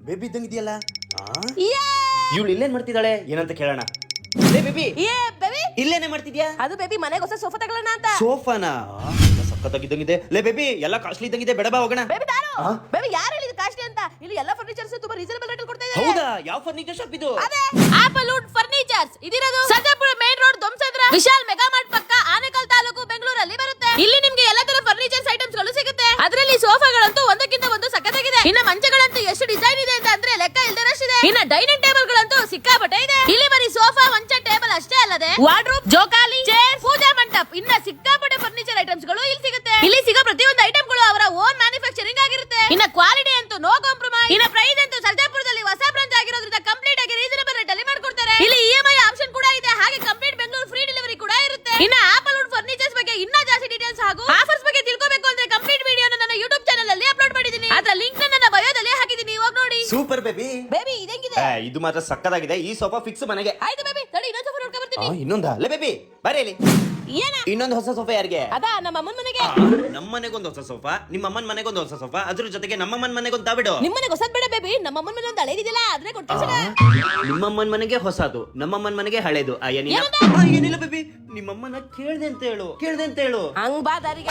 Baby ಇದ್ದಂಗಿದೆಯಲ್ಲ. ಇವಳು ಇಲ್ಲೇನ್ ಮಾಡ್ತಿದ್ದಾಳೆ ಏನಂತ ಕೇಳೋಣ. ಬೇಬಿ ಇಲ್ಲೇನೆ ಮಾಡ್ತಿದ್ಯಾ? ಅದು ಬೇಬಿ ಮನೆಗೆ ಹೊಸ ಸೋಫಾ ತಗೊಳ್ಳೋಣ ಅಂತ. ಸೋಫಾನ ಸಖತ್ತಾಗಿದ್ದಂಗಿದೆ. ಬೇಬಿ ಎಲ್ಲ ಕಾಸ್ಟ್ಲಿ ಇದ್ದಂಗಿದೆ, ಬೇಡ ಬಾ ಹೋಗೋಣ. ಬೇಬಿ ಯಾರು ಹೇಳಿದ್ರು ಕಾಸ್ಟ್ಲಿ ಅಂತ? ಇಲ್ಲಿ ಎಲ್ಲ ಫರ್ನಿಚರ್ಸ್ ತುಂಬಾ ರೀಸನಬಲ್ ರೇಟ್ ಅಲ್ಲಿ ಕೊಡ್ತಾ ಇದ್ದಾರೆ. ಹೌದಾ? ಯಾವ ಫರ್ನಿಚರ್ ಶಾಪ್ ಇದು? ಅದೇ ಆಪಲ್ ವುಡ್ ಫರ್ನಿಚರ್ಸ್. ಇದಿರೋದು Sarjapura main road Dommasandra Vishal mega mart ಪಕ್ಕ ಆನೇಕಲ್ ತಾಲೂಕು ಬೆಂಗಳೂರಲ್ಲಿ ಬರುತ್ತೆ. ಇಲ್ಲಿ ನಿಮ್ಗೆ ಎಲ್ಲ ತರ ಫರ್ನಿಚರ್ಸ್ ಐಟಮ್ಸ್ ಗಳು ಸಿಗುತ್ತೆ. ಅದರಲ್ಲಿ ಸೋಫಾಗಳಂತೂ ಒಂದಕ್ಕಿಂತ ಒಂದು ಸಖತ್ತಾಗಿದೆ. ಇನ್ನ ಮಂಚಗಳಂತೂ ಎಷ್ಟು ಡಿಸೈನ್ ಇದೆ ಅಂತ ಅಂದ್ರೆ ಲೆಕ್ಕ ಇಲ್ದರಷ್ಟಿದೆ. ಇನ್ನ ಡೈನಿಂಗ್ ಟೇಬಲ್ ಗಳಂತೂ ಸಿಕ್ಕಾಪಟ್ಟೆ ಇದೆ. ಇಲ್ಲಿ ಬರೀ ಸೋಫಾ ಮಂಚ ಟೇಬಲ್ ಅಷ್ಟೇ ಅಲ್ಲದೆ ವಾರ್ಡ್ರೋಬ್, ಜೋಕಾಲಿ, ಚೇರ್, ಪೂಜಾ ಮಂಟಪ ಇನ್ನ ಸಿಕ್ಕಾಪಟ್ಟೆ ಫರ್ನಿಚರ್ ಐಟಮ್ಸ್ ಗಳು ಇಲ್ಲಿ ಸಿಗುತ್ತೆ. ಇಲ್ಲಿ ಸಿಗೋ ಪ್ರತಿಯೊಂದು ಐಟಮ್ ಗಳು ಅವರ ಓನ್ ಮ್ಯಾನುಫ್ಯಾಕ್ಚರಿಂಗ್ ಆಗಿರುತ್ತೆ. ಇನ್ನ ಕ್ವಾಲಿಟಿ ಅಂತೂ ನೋ ಕಾಂಪ್ರಮೈಸ್. ಇನ್ನ ಪ್ರೈಸ್ ಅಂತೂ ಸರ್ಜಾಪುರದಲ್ಲಿ ಹೊಸ ಬ್ರಾಂಚ್ ಆಗಿರೋದ್ರಿಂದ ಕಂಪ್ಲೀಟ್ ಆಗಿ ರೀಸನಬಲ್ ರೇಟ್ ಅಲ್ಲಿ ಮಾಡ್ಕೊಡ್ತಾರೆ. ಇಲ್ಲಿ ಇಎಂಐ ಆಪ್ಷನ್ ಕೂಡ ಇದೆ. ಹಾಗೆ ಕಂಪ್ಲೀಟ್ ಬೆಂಗಳೂರು ಫ್ರೀ ಡೆಲಿವರಿ ಕೂಡ ಇರುತ್ತೆ. ಇನ್ನ ಆಪಲ್ ವುಡ್ ಫರ್ನಿಚರ್ಸ್ ಬಗ್ಗೆ ಇನ್ನೂ ಜಾಸ್ತಿ ಡೀಟೇಲ್ಸ್ ಹಾಗೂ ಆಫರ್ಸ್ ಬಗ್ಗೆ ತಿಳ್ಕೋಬೇಕು ಅಂದ್ರೆ ಕಂಪ್ಲೀಟ್ ವಿಡಿಯೋನ ನನ್ನ ಯೂಟ್ಯೂಬ್ ಚಾನೆಲ್ ಅಲ್ಲಿ ಅಪ್ಲೋಡ್ ಮಾಡಿದೀನಿ. ಅದರ ಲಿಂಕ್ ನನ್ನ ಬಯೋದಲ್ಲಿ ಹಾಕಿದೀನಿ, ಹೋಗಿ ನೋಡಿ. Super baby. ಬೇಬಿ ಇದಂಗಿದೆ. ಇದು ಮಾತ್ರ ಸಕ್ಕತ್ತಾಗಿದೆ. ಈ ಸೋಫಾ ಫಿಕ್ಸ್ ಮನೆಗೆ. ಆಯ್ತು ಬೇಬಿ, ತಡಿ ಇನ್ನೊಂದು ಸೋಫಾ ನೋಡ್ಕೊಂಡು ಬರ್ತೀನಿ. ಇನ್ನೊಂದಾ? ಬೇಬಿ ಬರೀ ಇಲ್ಲಿ. ಏನ? ಇನ್ನೊಂದು ಹೊಸ ಸೋಫಾ ಯಾರಿಗೆ? ಅದಾ ನಮ್ಮ ಅಮ್ಮನ ಮನೆಗೆ. ನಮ್ಮ ಮನೆಗೊಂದು ಹೊಸ ಸೋಫಾ, ನಿಮ್ಮ ಅಮ್ಮನ ಮನೆಗೊಂದು ಹೊಸ ಸೋಫಾ, ಅದ್ರ ಜೊತೆಗೆ ನಮ್ಮಮ್ಮನ ಮನೆಗೊಂದು ತಾಬಿಡು. ನಿಮ್ಮ ಮನೆಗೆ ಹೊಸದ್ ಬೇಡ ಬೇಬಿ, ನಮ್ಮ ಅಮ್ಮನ ಮನೆ ಒಂದು ಹಳೇದಿದೆಯಲ್ಲ ಅದ್ರೆ ಕೊಡ್ತೀನಿ. ನಿಮ್ಮಮ್ಮನ ಮನೆಗೆ ಹೊಸದು, ನಮ್ಮಮ್ಮನ ಮನೆಗೆ ಹಳೇದು. ಏನಿಲ್ಲ ಬೇಬಿ, ನಿಮ್ಮಮ್ಮನ ಕೇಳ್ದೆ ಅಂತ ಹೇಳು. ಹಂಗ್ ಬಾ ದಾರಿಗೆ.